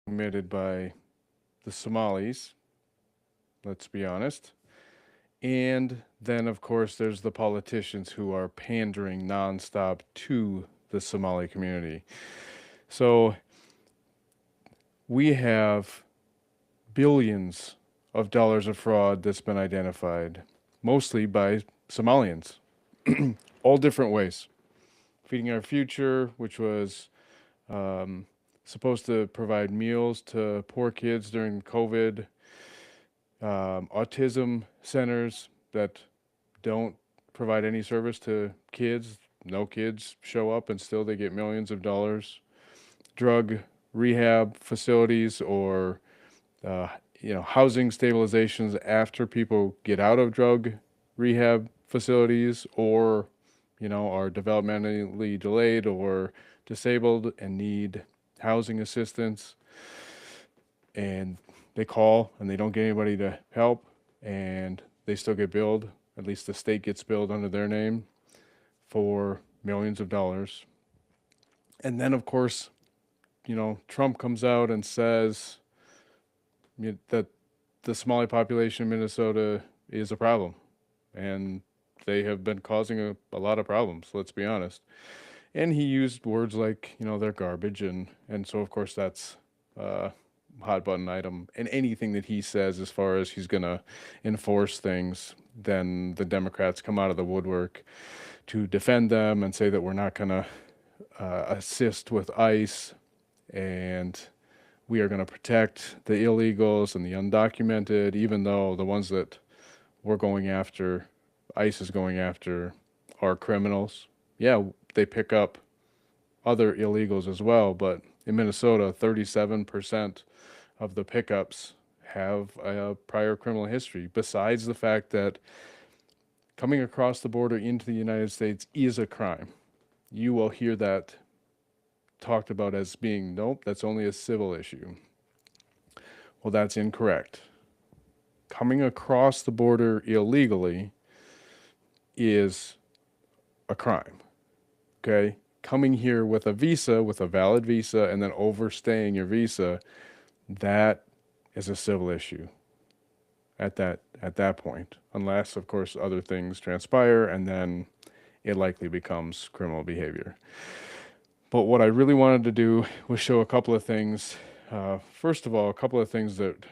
committed by the Somalis, let's be honest. And then, of course, there's the politicians who are pandering nonstop to the Somali community. So we have billions of dollars of fraud that's been identified, mostly by Somalians, all different ways. Feeding Our Future, which was um, supposed to provide meals to poor kids during COVID, autism centers that don't provide any service to kids. No kids show up and still they get millions of dollars. Drug rehab facilities or uh, housing stabilizations after people get out of drug rehab facilities or are developmentally delayed or disabled and need housing assistance, and they call and they don't get anybody to help, and they still get billed. At least the state gets billed under their name for millions of dollars. And then, of course, Trump comes out and says that the Somali population in Minnesota is a problem, and they have been causing a lot of problems. Let's be honest. And he used words like they're garbage, and so of course that's a hot button item. And anything that he says as far as he's gonna enforce things, then the Democrats come out of the woodwork to defend them and say that we're not gonna assist with ICE, and we are going to protect the illegals and the undocumented, even though the ones that we're going after, ICE is going after, are criminals. Yeah, they pick up other illegals as well, but in Minnesota, 37% of the pickups have a prior criminal history, besides the fact that coming across the border into the United States is a crime. You will hear that talked about as being, nope, that's only a civil issue. Well, that's incorrect. Coming across the border illegally is a crime. Okay? Coming here with a visa, with a valid visa, and then overstaying your visa, that is a civil issue at that point. Unless, of course, other things transpire, and then it likely becomes criminal behavior. But what I really wanted to do was show a couple of things. First of all, a couple of things that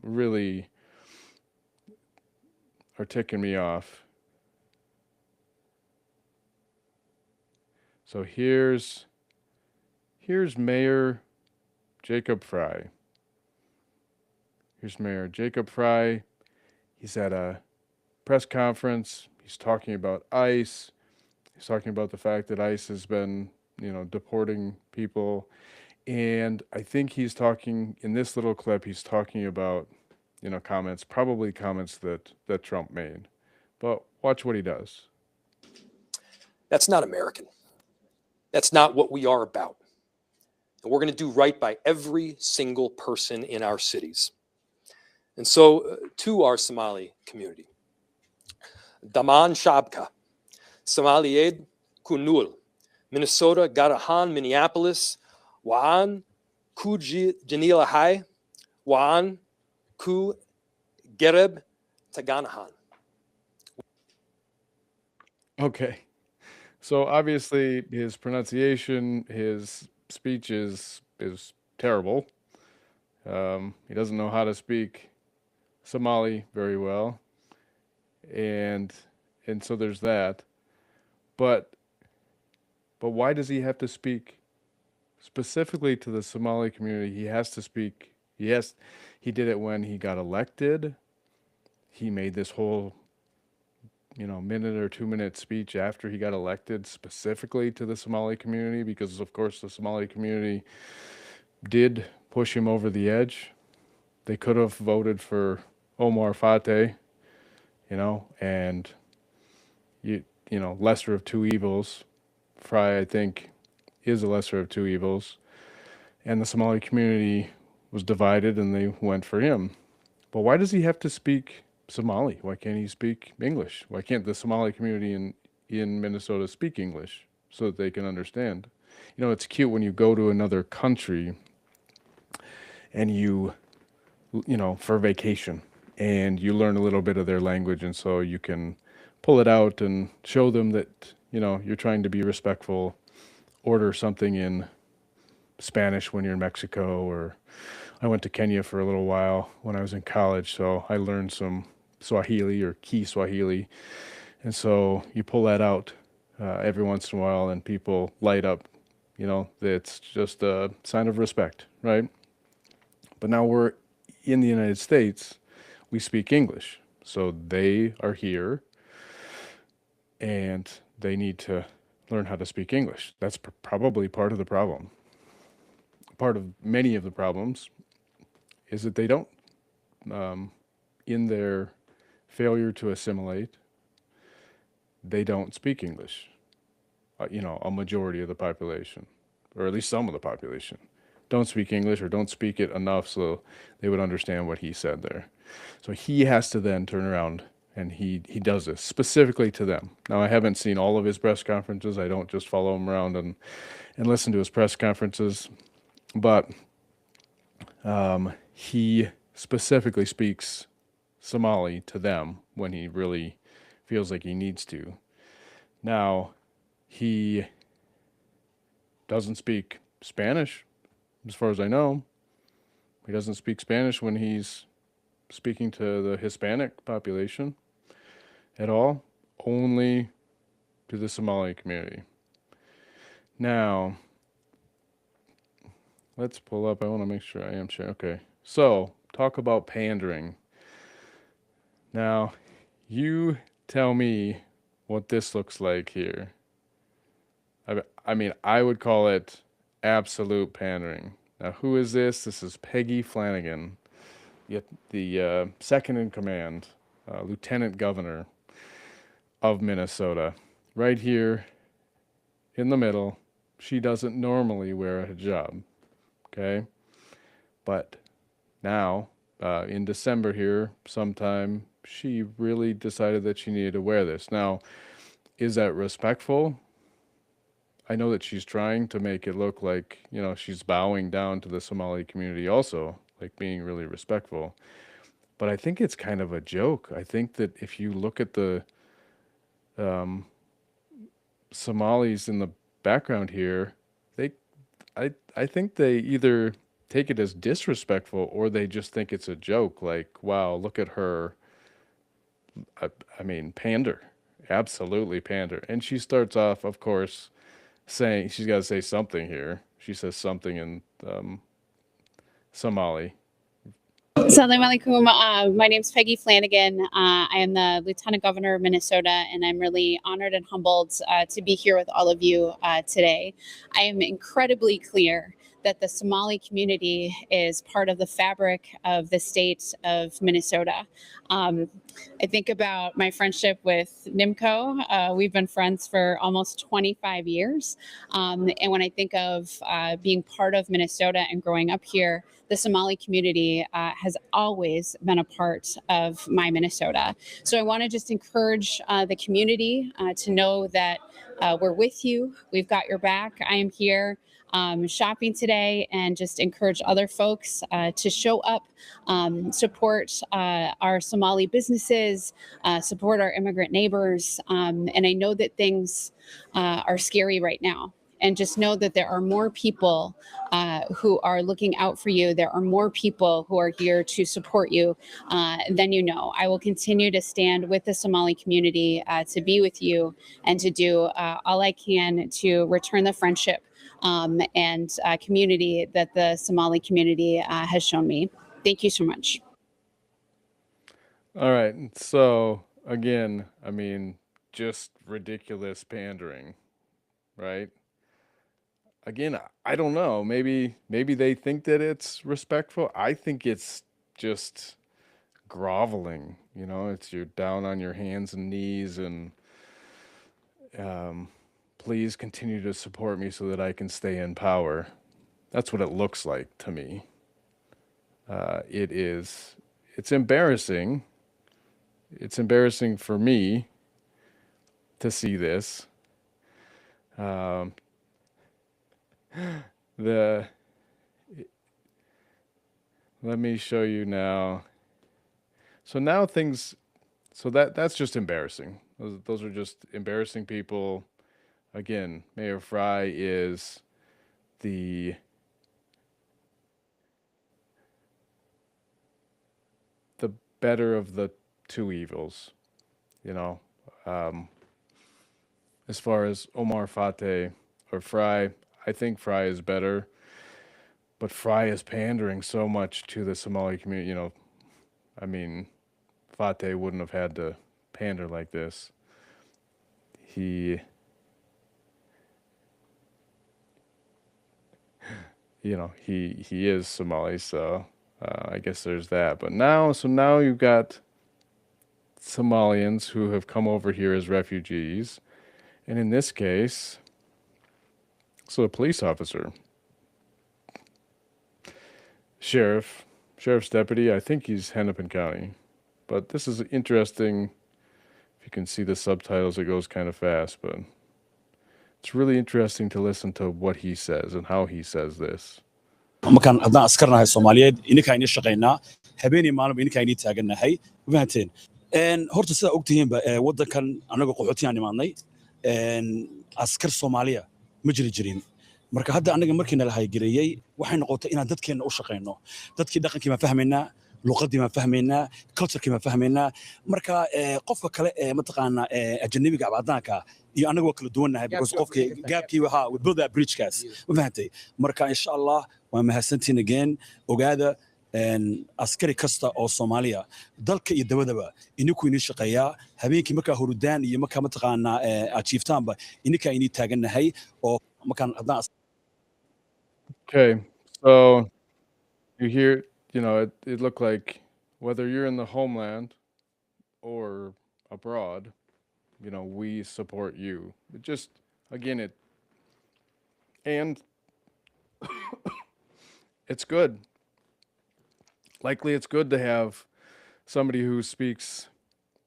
really are ticking me off. So here's Mayor Jacob Fry. Here's Mayor Jacob Fry. He's at a press conference. He's talking about ICE. He's talking about the fact that ICE has been deporting people. And I think he's talking, in this little clip, he's talking about, comments, probably comments that Trump made. But watch what he does. That's not American. That's not what we are about. And we're going to do right by every single person in our cities. And so to our Somali community, Daman Shabka, Somaliyed Kunul, Minnesota, Garahan, Minneapolis, Waan, Ku Janila Hai, Waan, Ku Gereb, Taganahan. Okay. So obviously his pronunciation, his speech is terrible. He doesn't know how to speak Somali very well. And so there's that. But why does he have to speak specifically to the Somali community? He has to speak. He did it when he got elected. He made this whole minute or 2 minute speech after he got elected specifically to the Somali community, because of course the Somali community did push him over the edge. They could have voted for Omar Fateh, and lesser of two evils. Fry, I think, is a lesser of two evils. And the Somali community was divided and they went for him. But why does he have to speak Somali? Why can't he speak English? Why can't the Somali community in Minnesota speak English so that they can understand? It's cute when you go to another country and for vacation, and you learn a little bit of their language, and so you can pull it out and show them that, you're trying to be respectful, order something in Spanish when you're in Mexico. Or I went to Kenya for a little while when I was in college, so I learned some Swahili or Kiswahili. And so you pull that out every once in a while, and people light up. It's just a sign of respect, right? But now we're in the United States, we speak English. So they are here and they need to learn how to speak English. That's probably part of the problem. Part of many of the problems is that they don't, in their failure to assimilate, they don't speak English. A majority of the population, or at least some of the population, don't speak English or don't speak it enough so they would understand what he said there. So he has to then turn around and he does this specifically to them. Now, I haven't seen all of his press conferences. I don't just follow him around and listen to his press conferences, but he specifically speaks Somali to them when he really feels like he needs to. Now, he doesn't speak Spanish, as far as I know. He doesn't speak Spanish when he's speaking to the Hispanic population at all, only to the Somali community. Now, let's pull up. I want to make sure I am sure. Okay. So, talk about pandering. Now, you tell me what this looks like here. I mean, I would call it absolute pandering. Now, who is this? This is Peggy Flanagan, the second in command, lieutenant governor of Minnesota. Right here in the middle, she doesn't normally wear a hijab, okay? But now, in December here, sometime, she really decided that she needed to wear this. Now, is that respectful? I know that she's trying to make it look like, she's bowing down to the Somali community also, like being really respectful. But I think it's kind of a joke. I think that if you look at the Somalis in the background here, they, I think they either take it as disrespectful or they just think it's a joke. Like, wow, look at her. I mean, pander, absolutely pander. And she starts off, of course, saying she's got to say something here. She says something in Somali. Assalamu alaikum. My name's Peggy Flanagan. I am the Lieutenant Governor of Minnesota, and I'm really honored and humbled to be here with all of you today. I am incredibly clear that the Somali community is part of the fabric of the state of Minnesota. I think about my friendship with Nimco. We've been friends for almost 25 years. And when I think of being part of Minnesota and growing up here, the Somali community has always been a part of my Minnesota. So I want to just encourage the community to know that we're with you. We've got your back. I am here shopping today, and just encourage other folks to show up, support our Somali businesses, support our immigrant neighbors. And I know that things are scary right now. And just know that there are more people who are looking out for you. There are more people who are here to support you than you know. I will continue to stand with the Somali community to be with you and to do all I can to return the friendship and community that the Somali community has shown me. Thank you so much. All right. So, again, I mean, just ridiculous pandering, right? Again, I don't know. Maybe they think that it's respectful. I think it's just groveling. It's you're down on your hands and knees and please continue to support me so that I can stay in power. That's what it looks like to me. It's embarrassing. It's embarrassing for me to see this. The let me show you now. So now things, so that's just embarrassing. Those are just embarrassing people. Again, Mayor Fry is the better of the two evils, you know. Um, as far as Omar Fateh or Fry, I think Fry is better, but Fry is pandering so much to the Somali community. You know, I mean, Fateh wouldn't have had to pander like this. He, you know, he is Somali, so I guess there's that. But now, so now you've got Somalians who have come over here as refugees, and in this case, so a police officer, sheriff's deputy. I think he's Hennepin County, but this is interesting. If you can see the subtitles, it goes kind of fast, but it's really interesting to listen to what he says and how he says this. markaan haddaan askarnahay Soomaaliyeed ininka ayni shaqeynaa habeenii maalmo ininka ayni taaganahay fahanteen horta sida ogtihiinba wadankan anaga qaxootiyan imaanay askar Soomaaliya ma jirin marka hadda anaga markiina la haygareeyay waxay noqotay inaan dadkeena u shaqeyno dadkii dhaqankii ma fahmeynaa luqadii ma fahmeynaa culture-kii ma fahmeynaa marka qofka kale mataqaana ajnabiga abadaanka iyo anaga waa kala duwanahay because qofkii gaabkii waxa we build that bridge kaas ma fahantay marka insha Allah waa mahadsantiin again ogaada askari kasta oo Soomaaliya dalka iyo dabadaba ininku inii shaqeeyaa habeenkii marka hurudaan iyo marka mataqaana achievetaanba ininka inii taaganahay oo markaan haddaan Okay, so you hear, you know, it looked like whether you're in the homeland or abroad, you know, we support you. It just, again, and it's good. Likely it's good to have somebody who speaks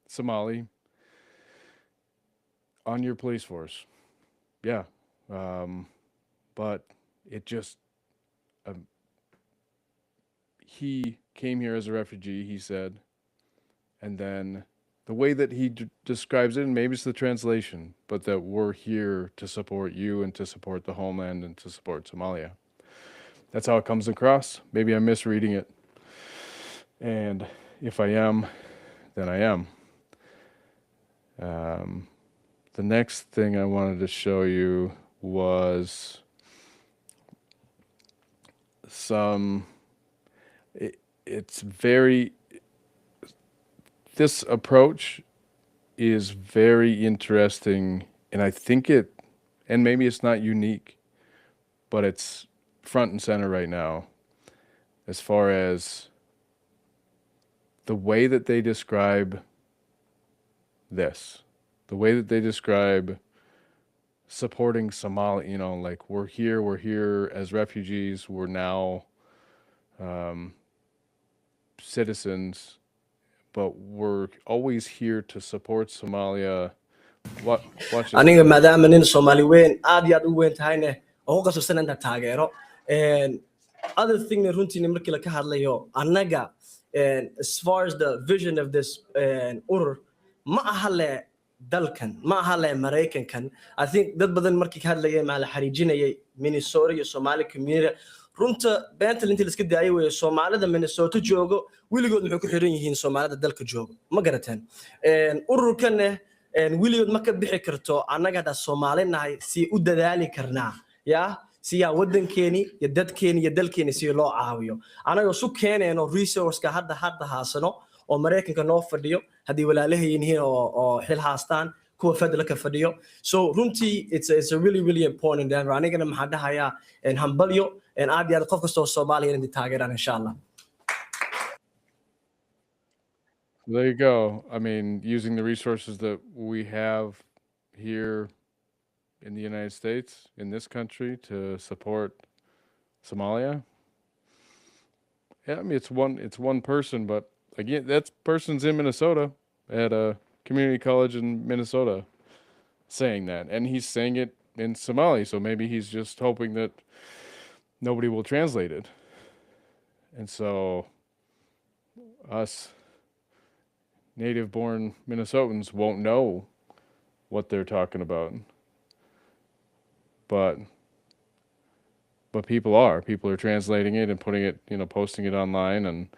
Somali on your police force. Yeah. But it just, he came here as a refugee, he said, and then the way that he describes it, and maybe it's the translation, but that we're here to support you and to support the homeland and to support Somalia. That's how it comes across. Maybe I'm misreading it. And if I am, then I am. The next thing I wanted to show you was it's very, this approach is very interesting, and I think and maybe it's not unique, but it's front and center right now as far as the way that they describe this, the way that they describe supporting Somalia, you know, like we're here as refugees, we're now citizens, but we're always here to support Somalia. Watch this. aniga maadaama nin Soomaali weyn aad iyo aad u weyn tahayna oo ka soo inta taageero other thing runtii markii la ka hadlayo anaga as far as the vision of this urur ma aha le dalkan ma aha le Mareykankan I think dad badan markii ka hadlayay ma la xariijinayay Minnesota iyo Somali community runta beenta intii la iska daayay way Soomaalida Minnesota joogo wiligood wuxuu ku xiran yihiin Soomaalida dalka joogo ma garataan ururkan wiligood ma ka bixi karto anaga da Soomaali nahay si u dadaali karnaa ya si ya wadankeeni iyo dadkeeni iyo dalkeeni si loo caawiyo anaga su keenayno resource-ka hadda haasano oo Mareykanka noo fadhiyo hadii walaalahay yihiin oo xil haastaan kuwa fadlan fadhiyo so runtii it's a really important and anigana maxaa dhahayaa hambalyo aad iyo aad qof kasta oo Soomaaliya inay taageeraan insha Allah. There you go. I mean, using the resources that we have here in the United States, in this country, to support Somalia. Yeah, I mean, it's one person, but again, that person's in Minnesota at a community college in Minnesota saying that, and he's saying it in Somali, so maybe he's just hoping that nobody will translate it. And so us native born Minnesotans won't know what they're talking about. But people are. People are translating it and putting it, posting it online. And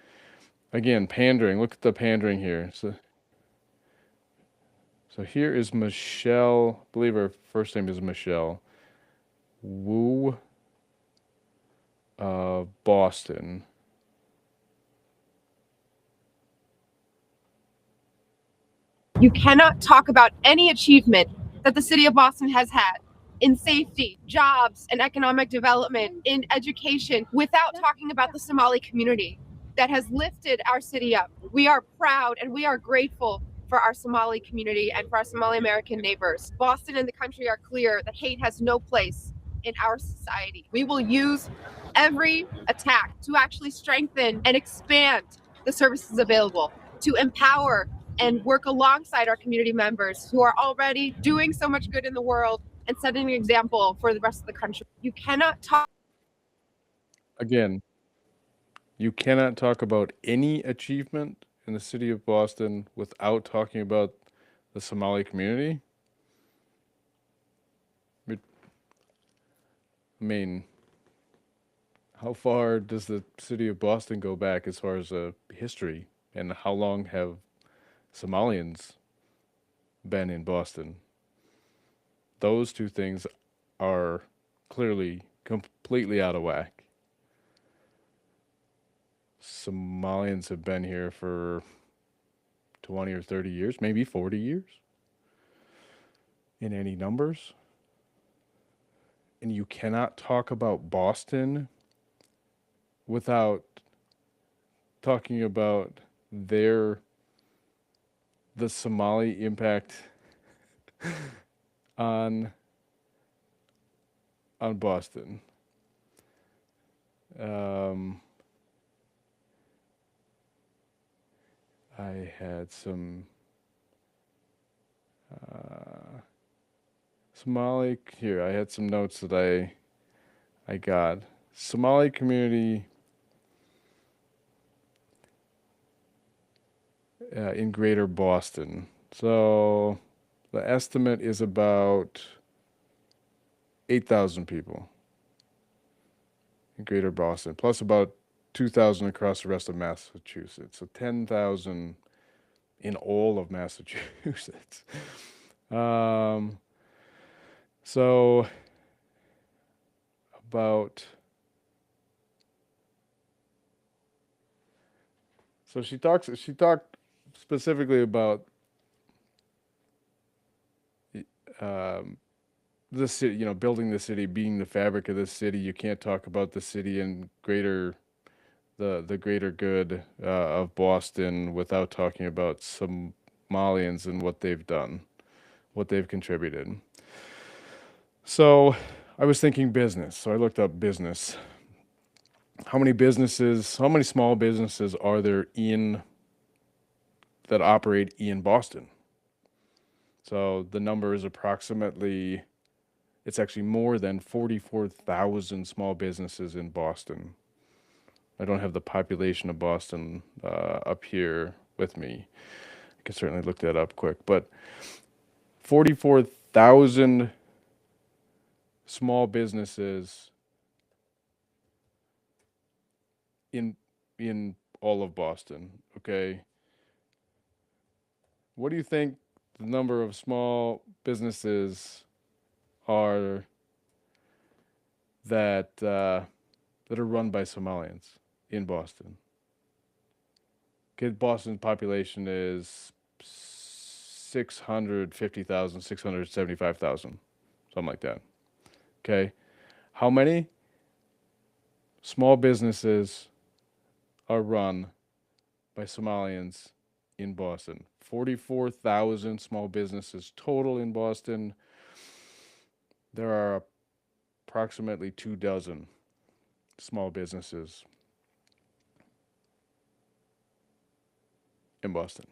again, pandering. Look at the pandering here. So here is Michelle. I believe her first name is Michelle Wu of Boston. You cannot talk about any achievement that the city of Boston has had in safety, jobs, and economic development, in education, without talking about the Somali community that has lifted our city up. We are proud and we are grateful for our Somali community and for our Somali American neighbors. Boston and the country are clear that hate has no place in our society. We will use every attack to actually strengthen and expand the services available, to empower and work alongside our community members who are already doing so much good in the world and setting an example for the rest of the country. You cannot talk. Again, you cannot talk about any achievement in the city of Boston without talking about the Somali community. I mean, how far does the city of Boston go back as far as history? And how long have Somalians been in Boston? Those two things are clearly completely out of whack. Somalians have been here for 20 or 30 years, maybe 40 years in any numbers. And you cannot talk about Boston without talking about the Somali impact on Boston. I had some Somali here. I had some notes that I got. Somali community in Greater Boston. So the estimate is about 8,000 people in Greater Boston, plus about 2,000 across the rest of Massachusetts. So 10,000 in all of Massachusetts. So about she talked specifically about the city, building the city, being the fabric of the city. You can't talk about the city and the greater good of Boston without talking about Somalians and what they've done, what they've contributed. So I was thinking business. So I looked up business. How many small businesses are there that operate in Boston? So the number is it's actually more than 44,000 small businesses in Boston. I don't have the population of Boston up here with me. I can certainly look that up quick, but 44,000 small businesses in all of Boston, okay? What do you think the number of small businesses are that are run by Somalians in Boston? Okay, Boston's population is 650,000, 675,000, something like that. Okay, how many small businesses are run by Somalians in Boston? 44,000 small businesses total in Boston. There are approximately 24 small businesses in Boston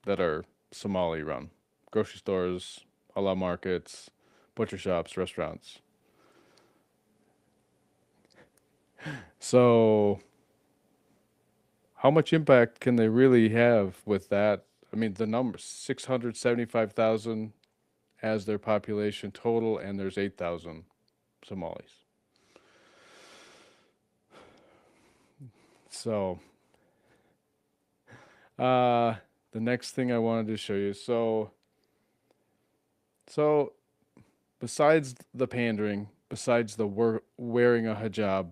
that are Somali run. Grocery stores, halal markets, butcher shops, restaurants. So how much impact can they really have with that? I mean, the number 675,000 as their population total, and there's 8,000 Somalis. So, the next thing I wanted to show you. So besides the pandering, besides the wearing a hijab,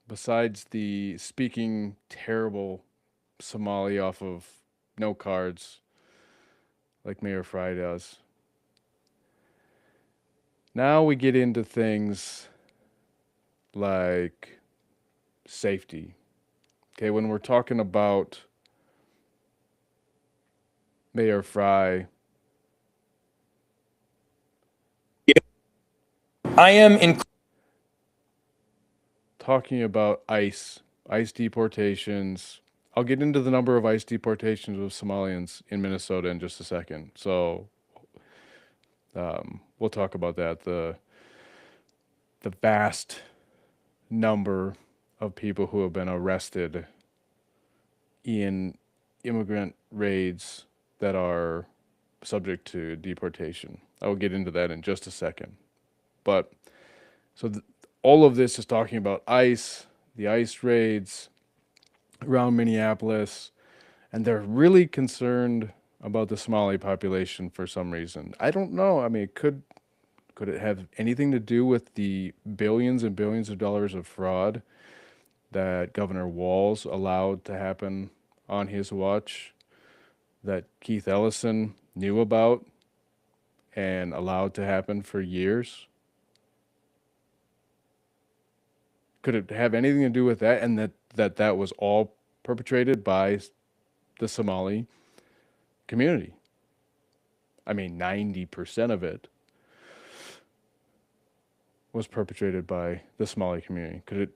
besides the speaking terrible Somali off of note cards, like Mayor Fry does. Now we get into things like safety. Okay, when we're talking about Mayor Fry, I am talking about ICE deportations. I'll get into the number of ICE deportations of Somalians in Minnesota in just a second. So we'll talk about that. The vast number of people who have been arrested in immigrant raids that are subject to deportation. I will get into that in just a second. But so all of this is talking about ICE, the ICE raids around Minneapolis, and they're really concerned about the Somali population for some reason. I don't know. I mean, could it have anything to do with the billions and billions of dollars of fraud that Governor Walz allowed to happen on his watch, that Keith Ellison knew about and allowed to happen for years? Could it have anything to do with that, and that was all perpetrated by the Somali community? I mean, 90% of it was perpetrated by the Somali community. Could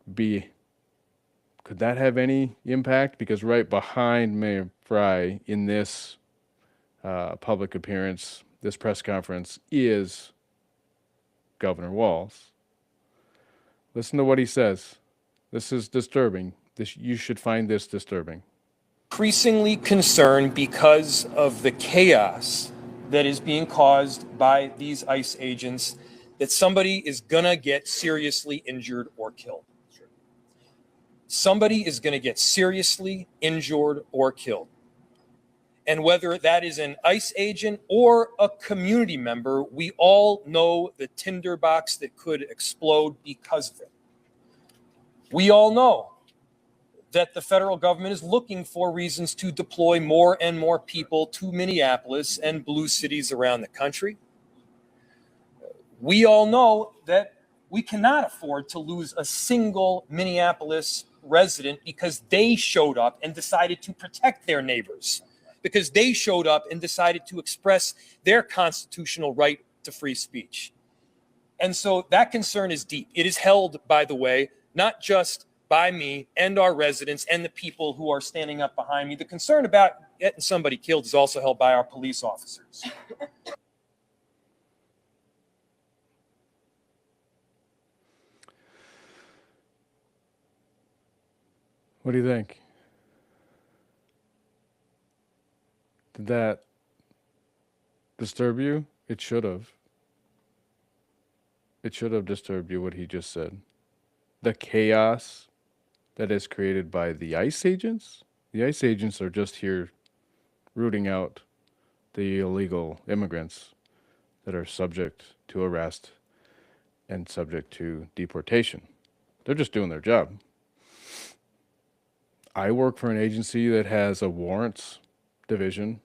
that have any impact? Because right behind Mayor Fry in this public appearance, this press conference, is Governor Walz. Listen to what he says. This is disturbing. You should find this disturbing. increasingly concerned because of the chaos that is being caused by these ICE agents that somebody is gonna get seriously injured or killed. Somebody is gonna get seriously injured or killed. And whether that is an ICE agent or a community member, we all know the tinderbox that could explode because of it. We all know that the federal government is looking for reasons to deploy more and more people to Minneapolis and blue cities around the country. We all know that we cannot afford to lose a single Minneapolis resident because they showed up and decided to protect their neighbors, because they showed up and decided to express their constitutional right to free speech. And so that concern is deep. It is held, by the way, not just by me and our residents and the people who are standing up behind me. The concern about getting somebody killed is also held by our police officers. What do you think? Did that disturb you? It should have. It should have disturbed you what he just said. The chaos that is created by the ICE agents. The ICE agents are just here rooting out the illegal immigrants that are subject to arrest and subject to deportation. They're just doing their job. I work for an agency that has a warrants division.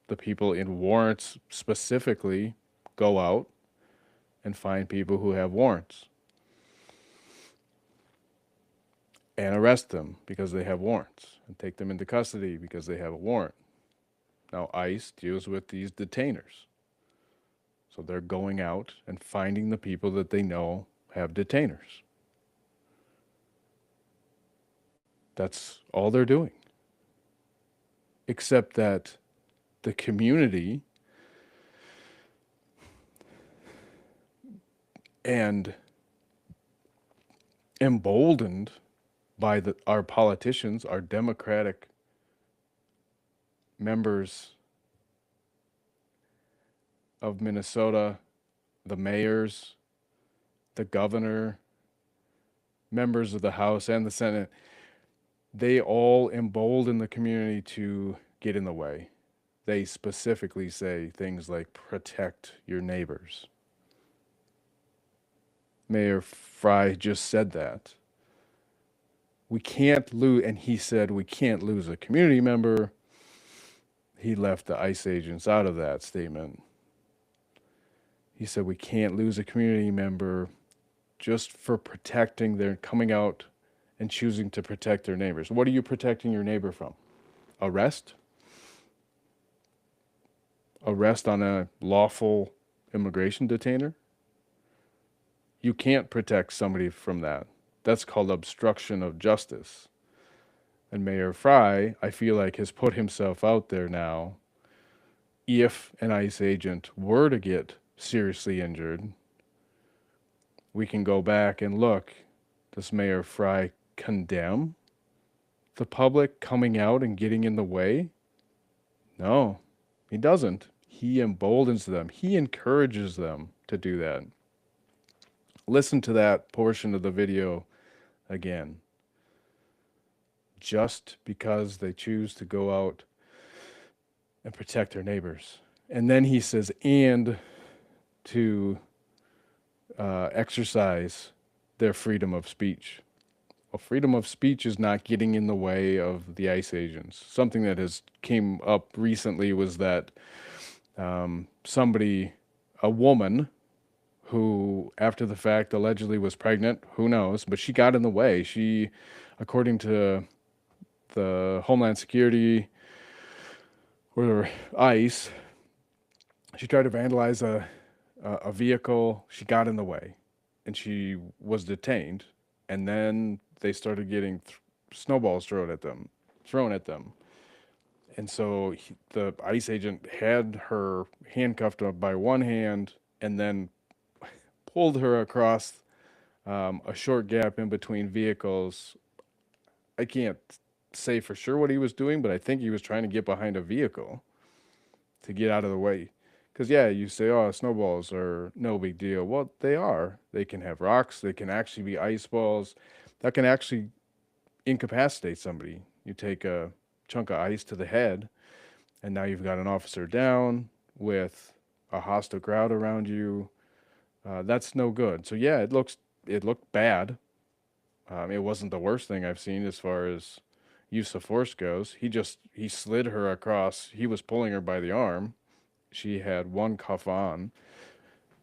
The people in warrants specifically go out and find people who have warrants and arrest them because they have warrants and take them into custody because they have a warrant. Now, ICE deals with these detainers. So they're going out and finding the people that they know have detainers. That's all they're doing. Except that the community and emboldened by our politicians, our Democratic members of Minnesota, the mayors, the governor, members of the House and the Senate. They all embolden the community to get in the way. They specifically say things like protect your neighbors. Mayor Fry just said that. We can't lose, and he said we can't lose a community member. He left the ICE agents out of that statement. He said we can't lose a community member just for protecting their coming out and choosing to protect their neighbors. What are you protecting your neighbor from? Arrest? Arrest on a lawful immigration detainer? You can't protect somebody from that. That's called obstruction of justice. And Mayor Fry, I feel like, has put himself out there now. If an ICE agent were to get seriously injured, we can go back and look. Does Mayor Fry condemn the public coming out and getting in the way? No, he doesn't. He emboldens them. He encourages them to do that. Listen to that portion of the video again. Just because they choose to go out and protect their neighbors. And then he says, and to exercise their freedom of speech. Well, freedom of speech is not getting in the way of the ICE agents. Something that has came up recently was that a woman who, after the fact, allegedly was pregnant, who knows, but she got in the way. She, according to the Homeland Security or ICE, she tried to vandalize a vehicle. She got in the way, and she was detained. And then they started getting snowballs thrown at them. And so the ICE agent had her handcuffed up by one hand and then pulled her across a short gap in between vehicles. I can't say for sure what he was doing, but I think he was trying to get behind a vehicle to get out of the way. Because, yeah, you say, oh, snowballs are no big deal. Well, they are. They can have rocks. They can actually be ice balls. That can actually incapacitate somebody. You take a chunk of ice to the head, and now you've got an officer down with a hostile crowd around you. That's no good. So, yeah, it looked bad. It wasn't the worst thing I've seen as far as use of force goes. He slid her across. He was pulling her by the arm. She had one cuff on,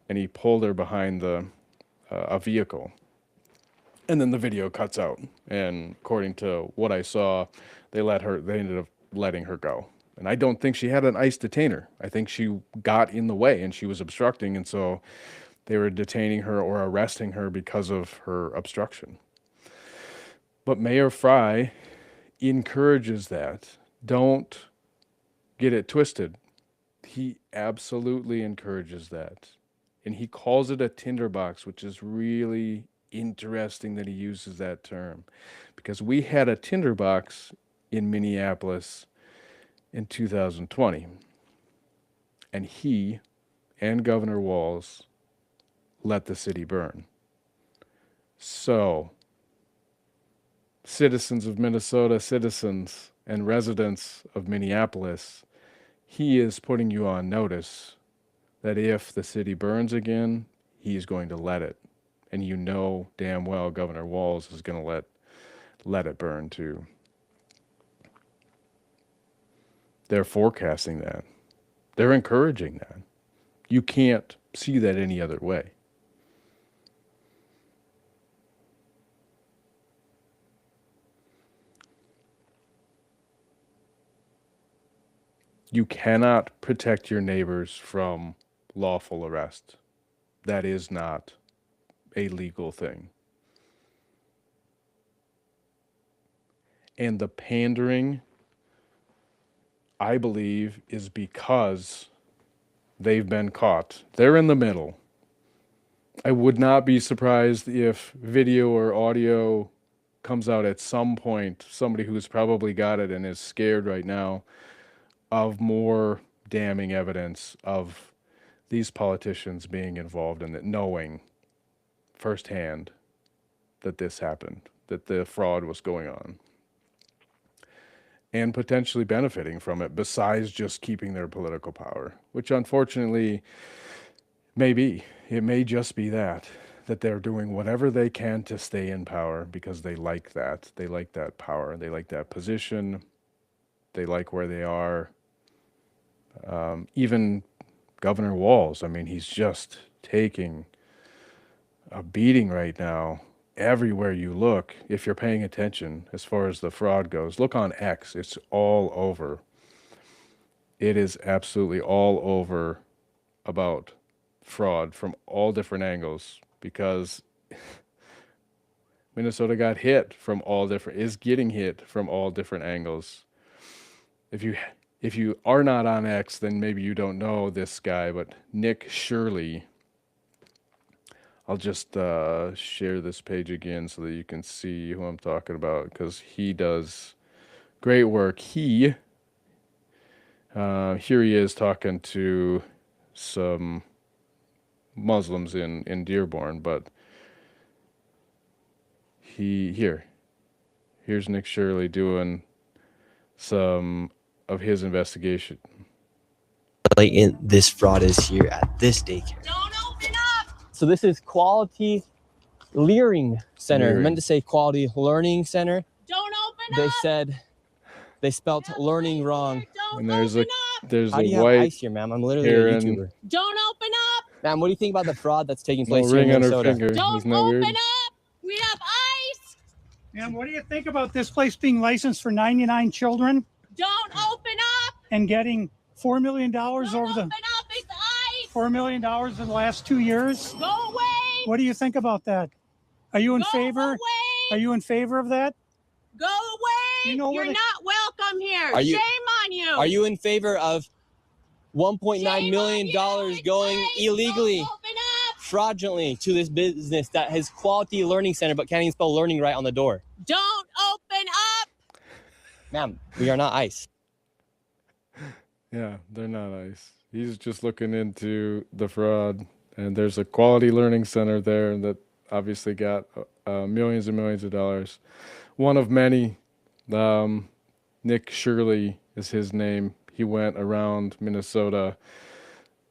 and he pulled her behind a vehicle. And then the video cuts out. And according to what I saw, they ended up letting her go. And I don't think she had an ICE detainer. I think she got in the way and she was obstructing, and so they were detaining her or arresting her because of her obstruction. But Mayor Fry encourages that. Don't get it twisted. He absolutely encourages that. And he calls it a tinderbox, which is really interesting that he uses that term. Because we had a tinderbox in Minneapolis in 2020. And he and Governor Walz let the city burn. So, citizens of Minnesota, citizens and residents of Minneapolis, he is putting you on notice that if the city burns again, he's going to let it. And you know damn well Governor Walz is going to let it burn too. They're forecasting that. They're encouraging that. You can't see that any other way. You cannot protect your neighbors from lawful arrest. That is not a legal thing. And the pandering, I believe, is because they've been caught. They're in the middle. I would not be surprised if video or audio comes out at some point, somebody who's probably got it and is scared right now, of more damning evidence of these politicians being involved in it, knowing firsthand that this happened, that the fraud was going on, and potentially benefiting from it besides just keeping their political power, which unfortunately may be. It may just be that they're doing whatever they can to stay in power because they like that. They like that power. They like that position. They like where they are. Even Governor Walz, I mean, he's just taking a beating right now everywhere you look. If you're paying attention as far as the fraud goes, look on X. It's all over. It is absolutely all over about fraud from all different angles, because Minnesota got hit from all different, is getting hit from all different angles. If you are not on X, then maybe you don't know this guy, but Nick Shirley, I'll just share this page again so that you can see who I'm talking about, because he does great work. Here he is talking to some Muslims in Dearborn, but here's Nick Shirley doing some of his investigation. Blatant this fraud is here at this daycare. Don't open up! So this is Quality Learning Center. Learning. I meant to say Quality Learning Center. Don't open They up! said they spelt learning wrong. Don't And there's a open up! there's How do a you have white ice here, ma'am? I'm literally a Karen. YouTuber. Don't open up! Ma'am, what do you think about the fraud that's taking no place here in ring on her Minnesota? finger. Don't Isn't that open weird? up! We have ice! And what do you think about this place being licensed for 99 children Don't open up! and getting $4 million Don't over open the up! It's ice! $4 million in the last 2 years? Go away! What do you think about that? Are you in Go favor? away! Are you in favor of that? Go away! You know You're what it- not welcome here. Are you- Shame on you. Are you in favor of $1.9 Shame million on you. It's going ice. illegally, Don't open up! fraudulently to this business that has Quality Learning Center but can't even spell learning right on the door? Don't open up! Ma'am, we are not ICE. Yeah, they're not ice. He's just looking into the fraud, and there's a Quality Learning Center there that obviously got millions and millions of dollars. One of many. Nick Shirley is his name. He went around Minnesota,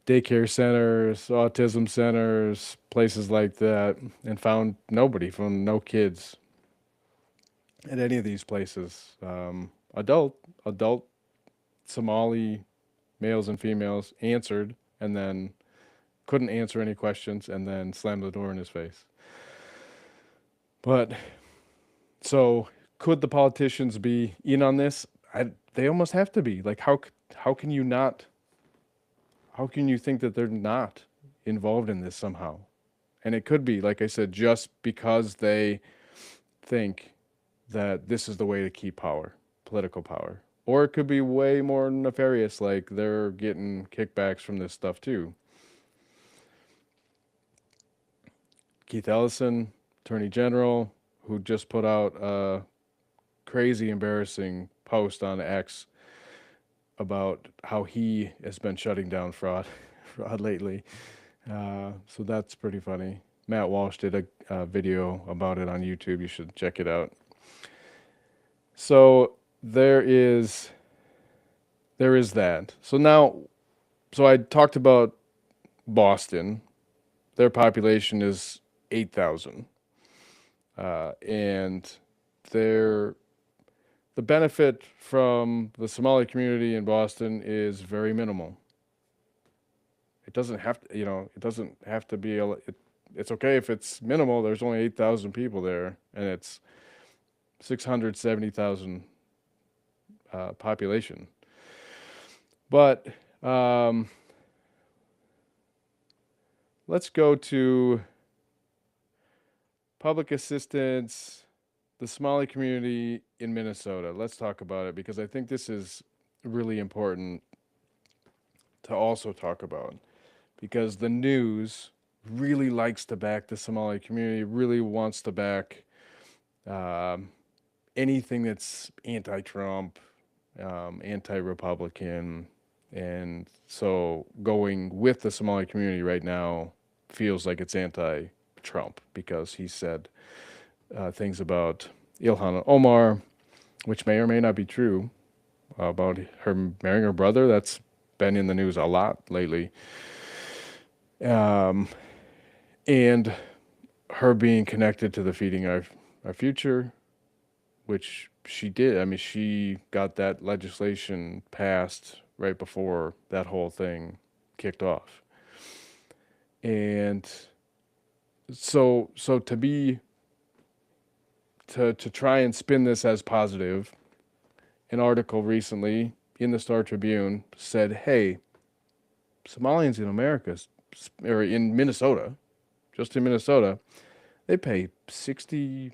daycare centers, autism centers, places like that, and found nobody, found no kids at any of these places. Adult Somali males and females answered, and then couldn't answer any questions, and then slammed the door in his face. But so could the politicians be in on this? They almost have to be. Like, how can you not? How can you think that they're not involved in this somehow? And it could be, like I said, just because they think that this is the way to keep power, political power. Or it could be way more nefarious, like they're getting kickbacks from this stuff too. Keith Ellison, Attorney General, who just put out a crazy embarrassing post on X about how he has been shutting down fraud lately. So that's pretty funny. Matt Walsh did a video about it on YouTube. You should check it out. So there is that. So I talked about Boston. Their population is 8,000. And the benefit from the Somali community in Boston is very minimal. It doesn't have to, it doesn't have to be, it's okay if it's minimal. There's only 8,000 people there, and it's 670,000 population. But let's go to public assistance, the Somali community in Minnesota. Let's talk about it, because I think this is really important to also talk about, because the news really likes to back the Somali community, really wants to back anything that's anti-Trump, anti-Republican, and so going with the Somali community right now feels like it's anti-Trump because he said things about Ilhan Omar, which may or may not be true, about her marrying her brother. That's been in the news a lot lately. And her being connected to the Feeding Our Future, which she did. I mean, she got that legislation passed right before that whole thing kicked off. And so to try and spin this as positive, an article recently in the Star Tribune said, "Hey, Somalians in America, or in Minnesota, just in Minnesota, they pay $60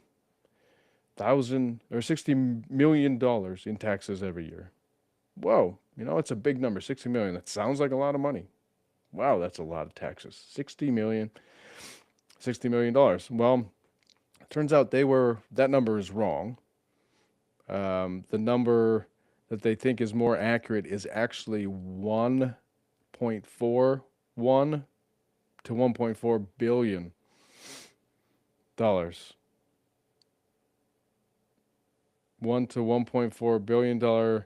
million in taxes every year." Whoa, it's a big number, 60 million. That sounds like a lot of money. Wow, that's a lot of taxes. $60 million. Well, it turns out that number is wrong. The number that they think is more accurate is actually 1.41 to $1.4 billion. $1 to $1.4 billion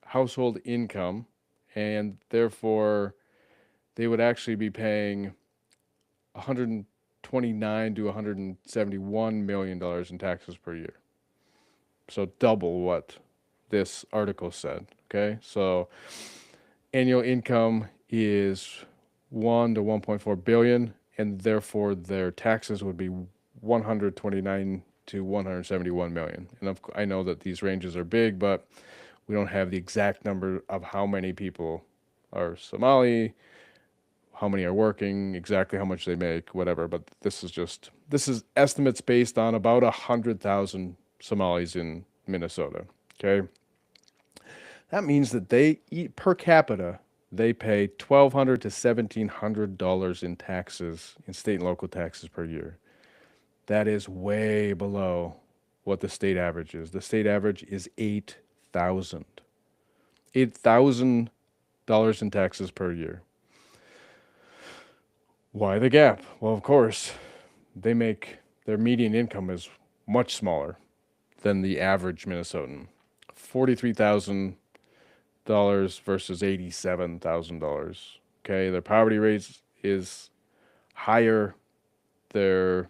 household income, and therefore they would actually be paying 129 to $171 million in taxes per year. So double what this article said. Okay, so annual income is 1 to 1.4 billion, and therefore their taxes would be 129 to 171 million. And I know that these ranges are big, but we don't have the exact number of how many people are Somali, how many are working, exactly how much they make, whatever. But this is estimates based on about 100,000 Somalis in Minnesota. Okay, that means that they eat per capita. They pay $1,200 to $1,700 in taxes, in state and local taxes per year. That is way below what the state average is. The state average is $8,000. $8,000 in taxes per year. Why the gap? Well, of course, their median income is much smaller than the average Minnesotan. $43,000 versus $87,000. Okay, their poverty rate is higher. Their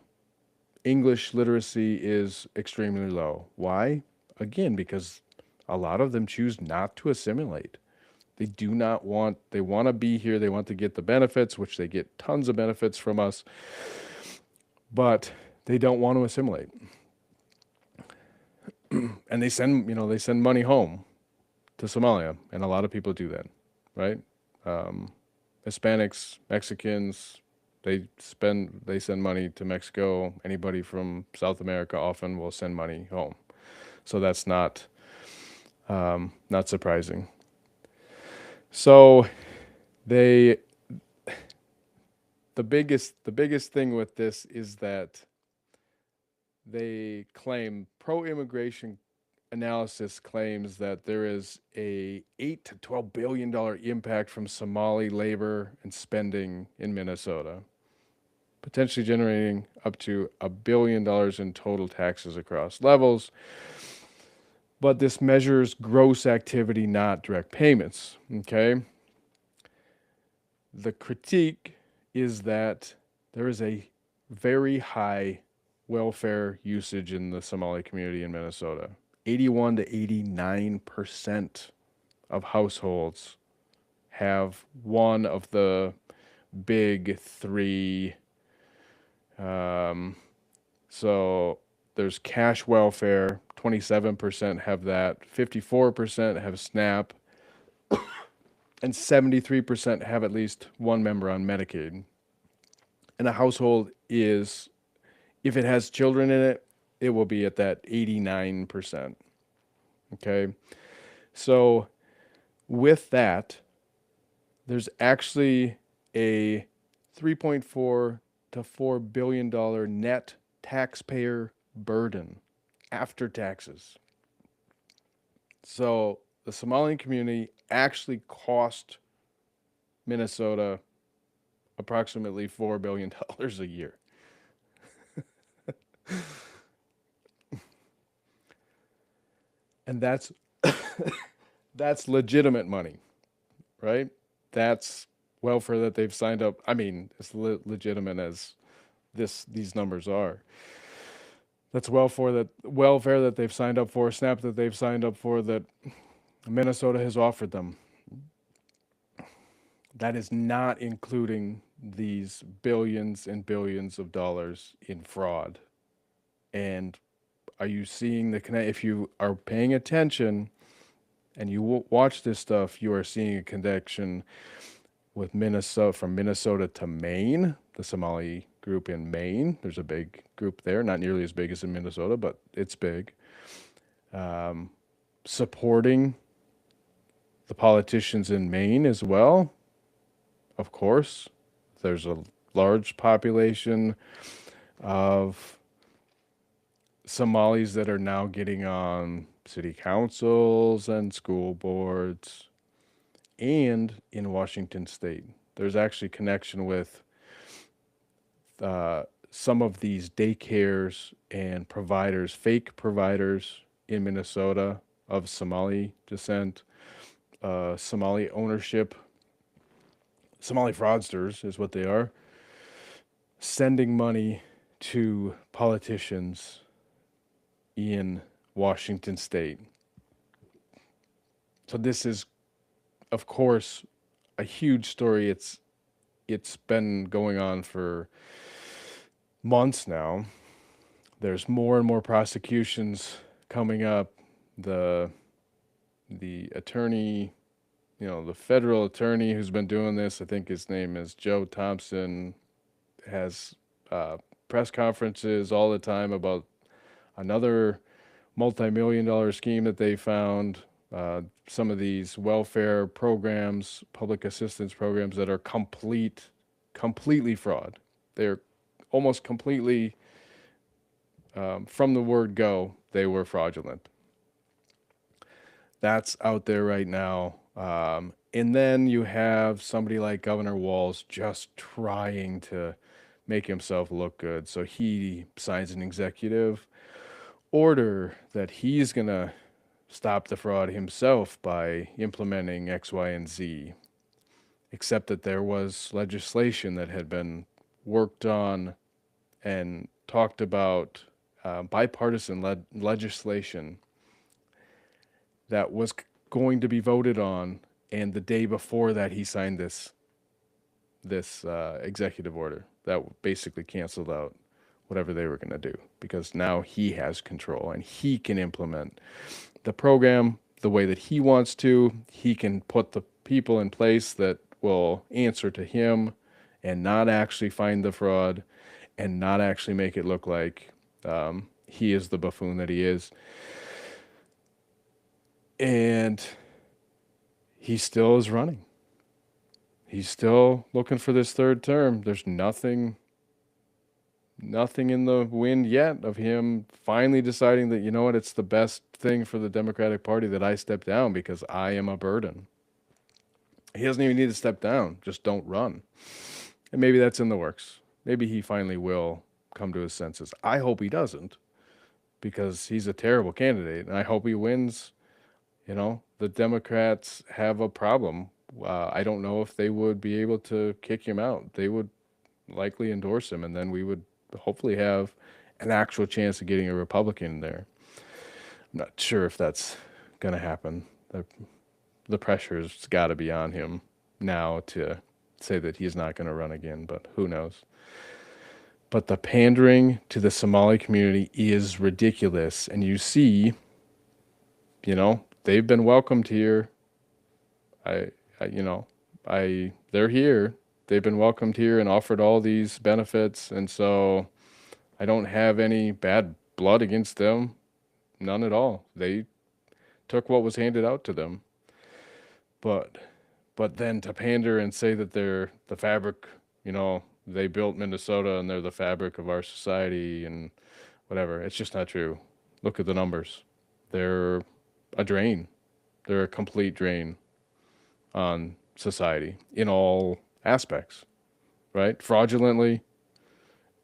English literacy is extremely low. Why? Again, because a lot of them choose not to assimilate. They want to be here. They want to get the benefits, which they get tons of benefits from us, but they don't want to assimilate. And they send money home to Somalia, and a lot of people do that, right? Hispanics, Mexicans, they send money to Mexico. Anybody from South America often will send money home. So that's not surprising. So the biggest thing with this is that they claim pro-immigration analysis claims that there is a $8 to $12 billion impact from Somali labor and spending in Minnesota, potentially generating up to $1 billion in total taxes across levels. But this measures gross activity, not direct payments. Okay. The critique is that there is a very high welfare usage in the Somali community in Minnesota. 81 to 89% of households have one of the big three. So there's cash welfare, 27% have that, 54% have SNAP, and 73% have at least one member on Medicaid. And a household is, if it has children in it, it will be at that 89%. Okay. So with that, there's actually a $3.4 to $4 billion net taxpayer burden after taxes. So the Somali community actually cost Minnesota approximately $4 billion a year. And that's legitimate money, right? That's welfare that they've signed up. I mean, as legitimate as these numbers are. That's welfare that they've signed up for, SNAP that they've signed up for, that Minnesota has offered them. That is not including these billions and billions of dollars in fraud. And are you seeing the connect? If you are paying attention and you watch this stuff, you are seeing a connection with Minnesota, from Minnesota to Maine, the Somali group in Maine. There's a big group there, not nearly as big as in Minnesota, but it's big. Supporting the politicians in Maine as well. Of course, there's a large population of Somalis that are now getting on city councils and school boards, and in Washington State. There's actually connection with some of these daycares and providers, fake providers in Minnesota of Somali descent, Somali ownership. Somali fraudsters is what they are, sending money to politicians in Washington State. So this is, of course, a huge story. It's been going on for months now. There's more and more prosecutions coming up. The attorney, the federal attorney who's been doing this, I think his name is Joe Thompson, has press conferences all the time about another multi-million-dollar scheme that they found. Some of these welfare programs, public assistance programs that are completely fraud. They're almost completely, from the word go, they were fraudulent. That's out there right now. And then you have somebody like Governor Walz just trying to make himself look good. So he signs an executive order that he's going to stop the fraud himself by implementing X, Y, and Z. Except that there was legislation that had been worked on and talked about, bipartisan legislation that was going to be voted on, and the day before that he signed this executive order that basically canceled out whatever they were going to do, because now he has control and he can implement the program the way that he wants to. He can put the people in place that will answer to him and not actually find the fraud and not actually make it look like he is the buffoon that he is. And he still is running. He's still looking for this third term. There's nothing in the wind yet of him finally deciding that, it's the best thing for the Democratic Party that I step down because I am a burden. He doesn't even need to step down. Just don't run. And maybe that's in the works. Maybe he finally will come to his senses. I hope he doesn't, because he's a terrible candidate, and I hope he wins. The Democrats have a problem. I don't know if they would be able to kick him out. They would likely endorse him, and then we would hopefully have an actual chance of getting a Republican in there. I'm not sure if that's going to happen. The pressure's got to be on him now to say that he's not going to run again, but who knows. But the pandering to the Somali community is ridiculous, and you see, they've been welcomed here. They're here. They've been welcomed here and offered all these benefits, and so I don't have any bad blood against them. None at all. They took what was handed out to them. But then to pander and say that they're the fabric, they built Minnesota and they're the fabric of our society and whatever, it's just not true. Look at the numbers. They're a drain. They're a complete drain on society in all aspects, right? Fraudulently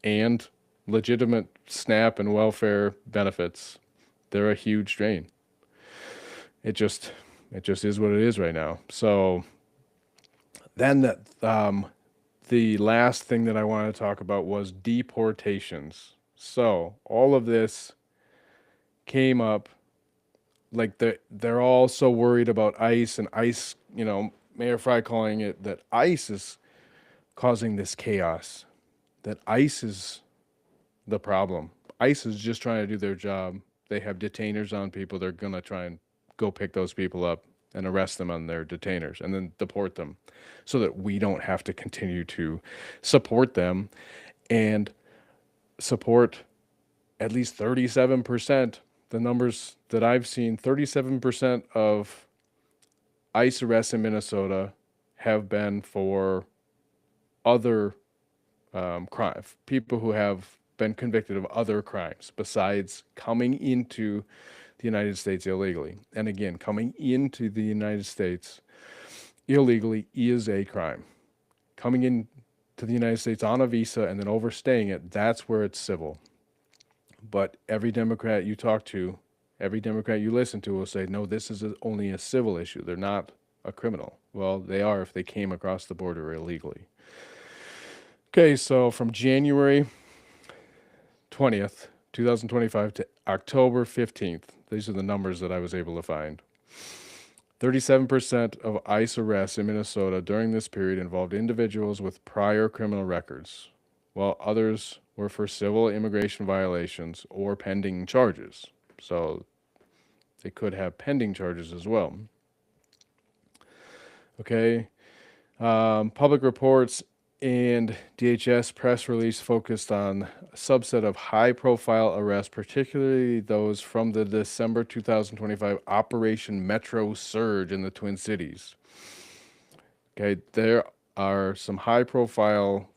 and legitimate SNAP and welfare benefits. They're a huge drain. It just is what it is right now. So then the last thing that I wanted to talk about was deportations. So all of this came up, like they're all so worried about ICE, and ICE, Mayor Fry calling it that ICE is causing this chaos, that ICE is the problem. ICE is just trying to do their job. They have detainers on people. They're going to try and go pick those people up and arrest them on their detainers and then deport them so that we don't have to continue to support them and support at least 37%. The numbers that I've seen, 37% of ICE arrests in Minnesota have been for other people who have been convicted of other crimes besides coming into the United States illegally. And again, coming into the United States illegally is a crime. Coming into the United States on a visa and then overstaying it, that's where it's civil. But every Democrat you talk to, every Democrat you listen to will say, no, this is only a civil issue. They're not a criminal. Well, they are if they came across the border illegally. Okay, so from January 20th, 2025 to October 15th, these are the numbers that I was able to find. 37% of ICE arrests in Minnesota during this period involved individuals with prior criminal records, while others were for civil immigration violations or pending charges. So they could have pending charges as well. Okay. Public reports and DHS press release focused on a subset of high-profile arrests, particularly those from the December 2025 Operation Metro Surge in the Twin Cities. Okay, there are some high-profile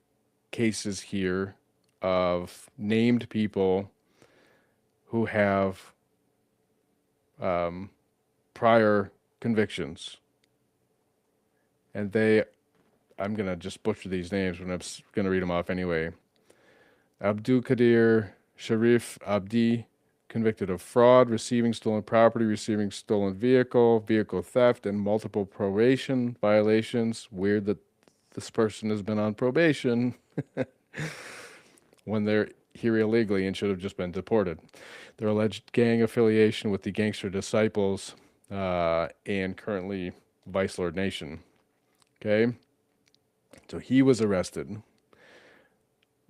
cases here of named people who have prior convictions, and I'm going to just butcher these names, but I'm going to read them off anyway. Abdul Qadir Sharif Abdi, convicted of fraud, receiving stolen property, receiving stolen vehicle theft, and multiple probation violations. Weird that this person has been on probation when they're here illegally and should have just been deported. Their alleged gang affiliation with the Gangster Disciples and currently Vice Lord Nation. Okay. So he was arrested.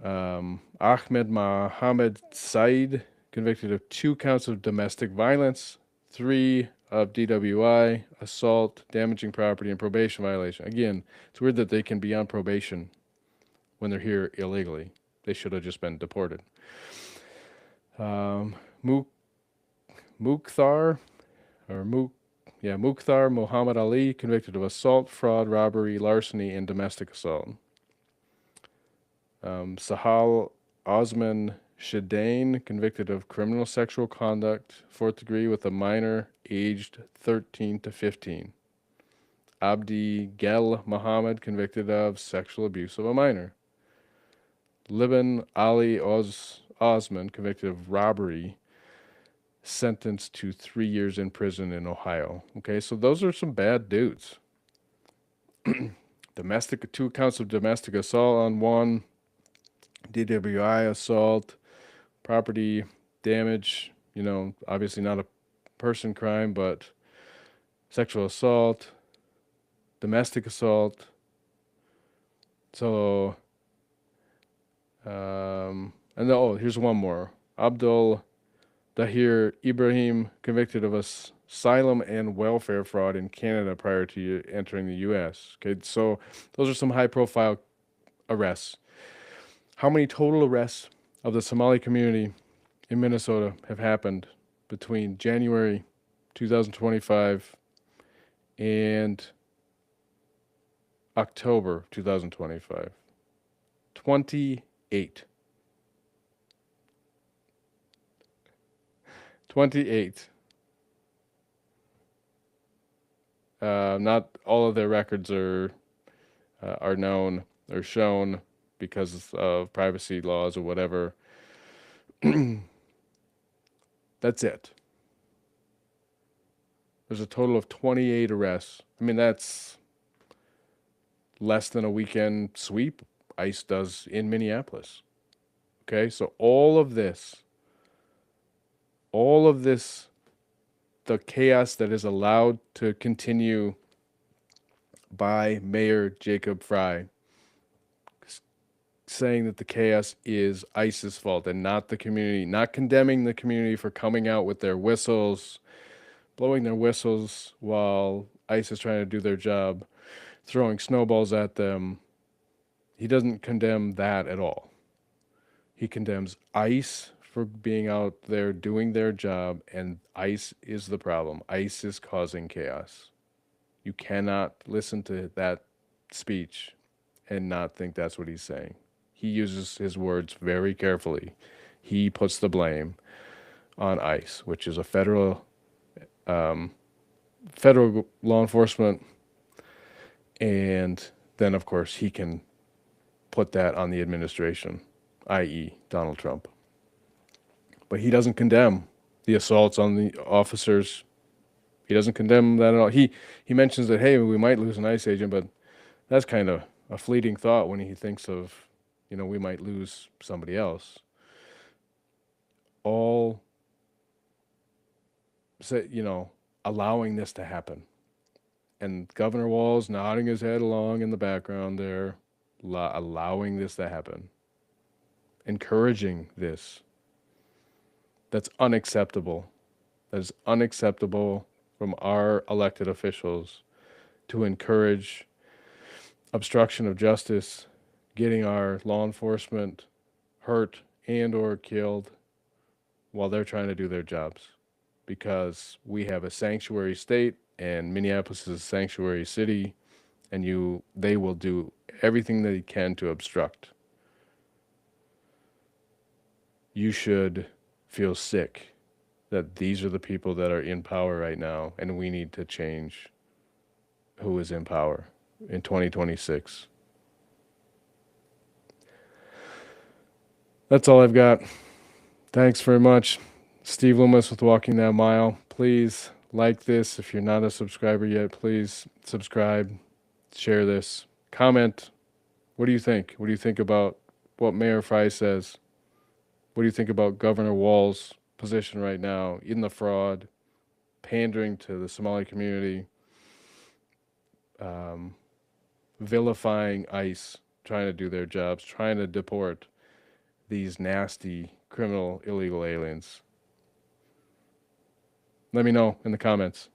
Ahmed Mohammed Said, convicted of 2 counts of domestic violence, 3 of DWI, assault, damaging property, and probation violation. Again, it's weird that they can be on probation when they're here illegally. They should have just been deported. Mukhtar Muhammad Ali, convicted of assault, fraud, robbery, larceny, and domestic assault. Sahal Osman Shadain, convicted of criminal sexual conduct, 4th degree, with a minor aged 13 to 15. Abdi Gel Muhammad, convicted of sexual abuse of a minor. Liban Ali Osman, convicted of robbery, sentenced to 3 years in prison in Ohio. Okay, so those are some bad dudes. 2 counts of domestic assault on one, DWI assault, property damage, obviously not a person crime, but sexual assault, domestic assault. So, here's one more. Abdul Dahir Ibrahim, convicted of asylum and welfare fraud in Canada prior to entering the U.S. Okay, so those are some high-profile arrests. How many total arrests of the Somali community in Minnesota have happened between January 2025 and October 2025? 28. 28. Not all of their records are known or shown because of privacy laws or whatever. That's it. There's a total of 28 arrests. I mean, that's less than a weekend sweep ICE does in Minneapolis. Okay, so all of this, the chaos that is allowed to continue by Mayor Jacob Fry, saying that the chaos is ICE's fault and not the community, not condemning the community for coming out with their whistles, blowing their whistles while ICE is trying to do their job, throwing snowballs at them. He doesn't condemn that at all. He condemns ICE for being out there doing their job, and ICE is the problem. ICE is causing chaos. You cannot listen to that speech and not think that's what he's saying. He uses his words very carefully. He puts the blame on ICE, which is a federal law enforcement, and then of course he can put that on the administration, i.e. Donald Trump. But he doesn't condemn the assaults on the officers. He doesn't condemn that at all. He mentions that, hey, we might lose an ICE agent, but that's kind of a fleeting thought when he thinks of, we might lose somebody else. All, allowing this to happen. And Governor Walz nodding his head along in the background there, allowing this to happen. Encouraging this. That's unacceptable. That is unacceptable from our elected officials to encourage obstruction of justice, getting our law enforcement hurt and or killed while they're trying to do their jobs. Because we have a sanctuary state and Minneapolis is a sanctuary city, and they will do everything they can to obstruct. You should feel sick that these are the people that are in power right now, and we need to change who is in power in 2026. That's all I've got. Thanks very much. Steve Loomis with Walking That Mile. Please like this. If you're not a subscriber yet, please subscribe, share this, comment. What do you think? What do you think about what Mayor Fry says? What do you think about Governor Walz's position right now in the fraud, pandering to the Somali community, vilifying ICE, trying to do their jobs, trying to deport these nasty, criminal, illegal aliens? Let me know in the comments.